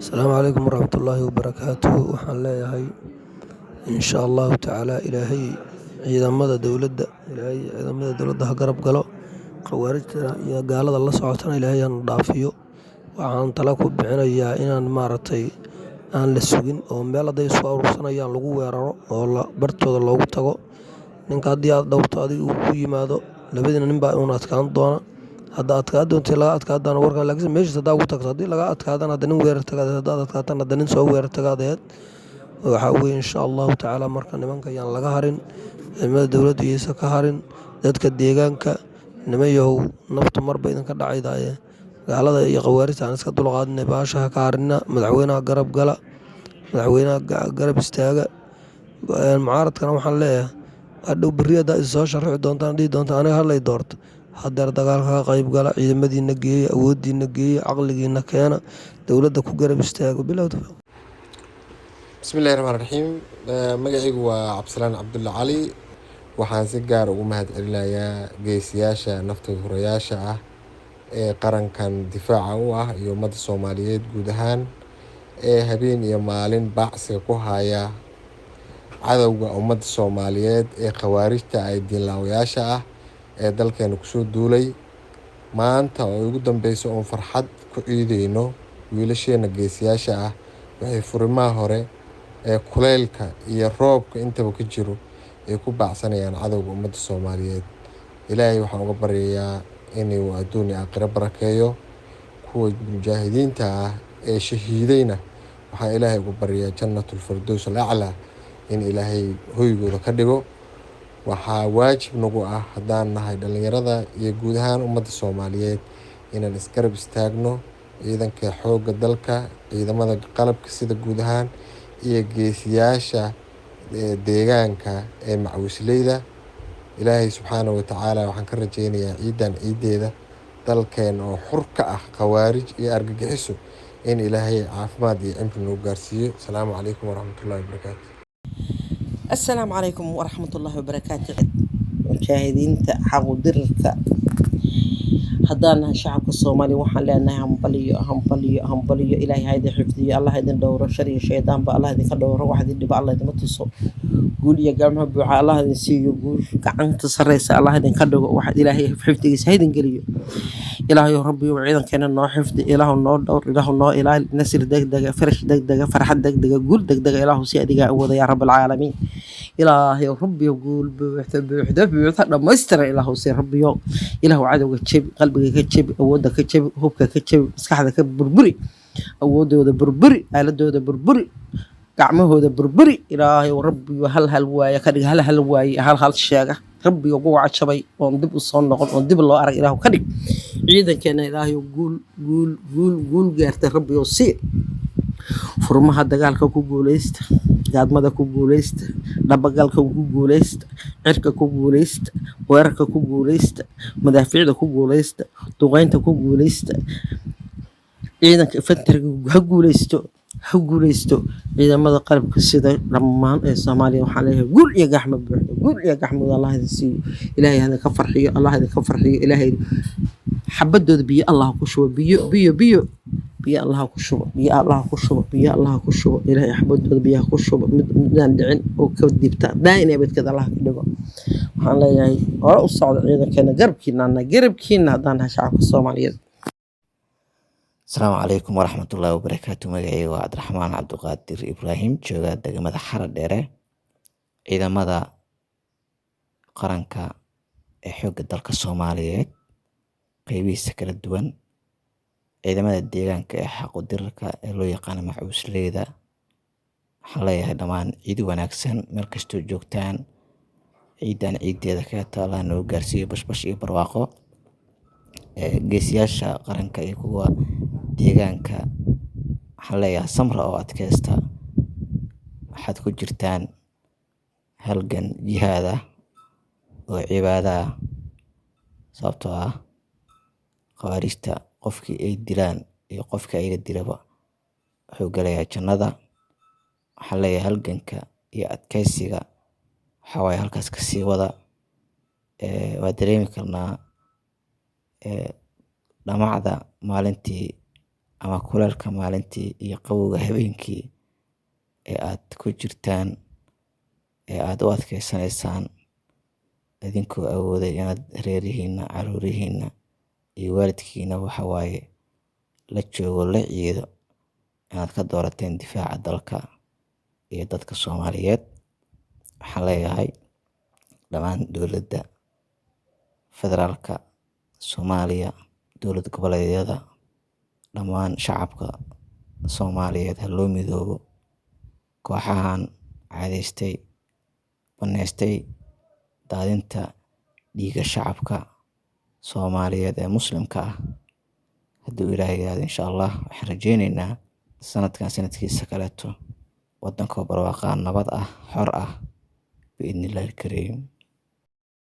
السلام عليكم ورحمة الله وبركاته. waxaan leeyahay insha allahu tacaala ilaahay ciidamada dowladda ha garab galo, khawaarijta iyo gaalada la socotana ilaahay hana dhaafiyo. Waxaan talo ku bixinayaa inaan aan la sugin oo meel hadday isku aruursanayaan lagu weeraro oo bartooda loogu tago. Ninka haddii aad dhowrto adiga uu ku yimaado labadiina nin baa uun adkaan doona. Hadda adkaa doontii laga adkaadana warkan laakiin meeshiis haddaa ugu tagto haddii laga adkaadana hadda nin weerar tagaadeed haddaad adkaatana hadda nin soo weerar tagaadeed. Waxaa weeye insha allahu tacaala marka nimanka yaan laga harin, ciidamada dowladda iyaysa ka harin, dadka deegaanka niman yahow naftu marba idinka dhacaydaaye gaalada iyo khawaarijta aan iska dulqaadinay baasha ha ka harina. Madaxweynaha garab gala, madaxweynaha garab istaaga. Mucaaradkana waxaan leeyahay hadhow berri haddaa is soo sharixi doontaan dhihi doontaan aniga hadlay doorto haddeer dagaalka ka qayb gala, ciidamadiina geeya, awooddiina geeya, caqligiina keena, dowladda ku garab istaago. bilow tawfiiq. bismillahi raxmaan raxiim. Magacaygu waa cabdisalaan cabdulle cali. Waxaan si gaar ugu mahad celinayaa geesiyaasha naftooda hurayaasha ah ee qarankan difaaca u ah iyo ummadda soomaaliyeed guud ahaan ee habeen iyo maalin baacsiga ku haya cadowga ummadda soomaaliyeed ee khawaarijta ay diinlaawayaasha ah ee dalkeena kusoo duulay. Maanta oo ugu dambeyso oon farxad ku ciideyno wiilasheena geesiyaasha ah waxay furimaha hore ee kuleylka iyo roobka intaba ka jiro ay ku baacsanayaan cadowga ummadda soomaaliyeed. Ilaahay waxaan uga baryayaa inuu adduun iyo aakhiro barakeeyo. Kuwa mujaahidiinta ah ee shahiidayna waxaan ilaahay uga baryayaa jannatul firdaws al aclaa in ilaahay hoygooda ka dhigo. Waxaa waajib nagu ah haddaan nahay dhallinyarada iyo guud ahaan ummadda soomaaliyeed inaan isgarab istaagno ciidanka xoogga dalka, ciidamada qalabka sida guud ahaan iyo geesiyaasha deegaanka ee macawisleyda. Ilaahay subxaanahu watacaala waxaan ka rajaynayaa ciidan ciideeda dalkeena oo xur ka ah khawaarij iyo argagixiso in ilaahay caafimaad iyo cimri nagu gaarsiiyo. Asalaamu calaykum waraxmatullahi wabarakaatu. السلام عليكم ورحمة الله وبركاته. مشاهدين حق درك هدانا شعب الصومالي وحن لنا هم بليو إلهي هيدا حفظي الله هيدا دور شري الشيطان بقى الله هيدا كدور واحد اللي بقى الله هيدا متصل قول يا جماعة بوع الله هيدا سيو قول كعن تصريس الله هيدا كدور واحد إلهي حفظي هيدا قليو إلهي ربي وعيدا كان النار حفظ إله النار دور إله النار إله نسر دق فرش دق فرح دق قول دق إله سيادي قاعد يا رب العالمين. إلهي ربي يقول بوحدة لما يستر إله سير ربي يوم إله عدو كتشب قلبك كتشب أودك كتشب هوبك كتشب مسكحك بربري أوده ده بربري آلده ده بربري قعمه ده بربري إلهي وربي وهل واي كده هل واي هل الشاقة ربي يقوع عشبي وندب الصنع وندب الله أرى إله كده عيدا كان إلهي يقول قول جارت ربي يصير furmaha dagaalka ku guuleysta, gaadmada ku guuleysta, dhabagalka ku guuleysta, cirka ku guuleysta, weerarka ku guuleysta, madaafiicda ku guuleysta, duqeynta ku guuleysta, ciidanka infanteriga ha guuleysto ciidamada qalabka sida dhammaan ee Soomaaliya. waxaan leeyahay guul iyo gaxmo buuxda, guul iyo gaxmo Allah idin siiyo, ilaahay hada ka farxiyo, Allah idin ka farxiyo, ilaahay xabadooda biyo Allah ku shubo, biyo الله كشوب يا الله كشوب يا الله كشوب إلهي أحبط بيا كشوب مدان دعين وكوديبتا داين يا بيت كذا الله كده الله يعني ورا الصعود عيدا كنا قرب كنا دانها شعب الصوماليين. السلام عليكم ورحمة الله وبركاته. مجيء وعبد الرحمن عبد القادر إبراهيم جوجا دقمة حرة ديرة إذا ماذا قرنك حق الدرك الصوماليين قيبي سكر الدوان ciidamada deegaanka ee xaq u dirarka ee loo yaqaan macawisleyda. waxaan leeyahay dhammaan ciid wanaagsan meel kastoo joogtaan. ciidan ciideeda ka taala noo gaarsiiyo bashbash iyo barwaaqo. geesiyaasha qaranka iyo kuwa deegaanka waxaan leeyahay samra oo adkaysta. waxaad ku jirtaan halgan jihaad ah oo cibaada ah, sababtoo ah khawaarijta qofkii ay dilaan iyo qofka ayaga dilaba wuxuu galayaa jannada. waxaan leeyahay halganka iyo adkaysiga waxaa waaye halkaas ka sii wada. waa dareemi karnaa dhamacda maalintii ama kulaylka maalintii iyo qabowga habeenkii ee aad ku jirtaan, ee aad u adkeysanaysaan idinkoo awooday inaad reerihiina, caruurihiina iyo waalidkiina waxa waaye la joogo, la ciido, inaad ka doorateen difaaca dalka iyo dadka Soomaaliyeed. Waxaan leeyahay dhammaan dowladda federaalka Soomaaliya, dowlad goboleedyada, dhammaan shacabka Soomaaliyeed ha loo midoobo. Kooxahan caadaystay, baneystay daadinta dhiigga shacabka Soomaaliyeed ee Muslimka ah, hadduu Ilaahay yiraahdo insha Allah waxaan rajeyneynaa sanadkan sanadkiisa kaleeto waddanka oo barwaaqo ah, nabad ah, xor ah biidhnillaahi kariim.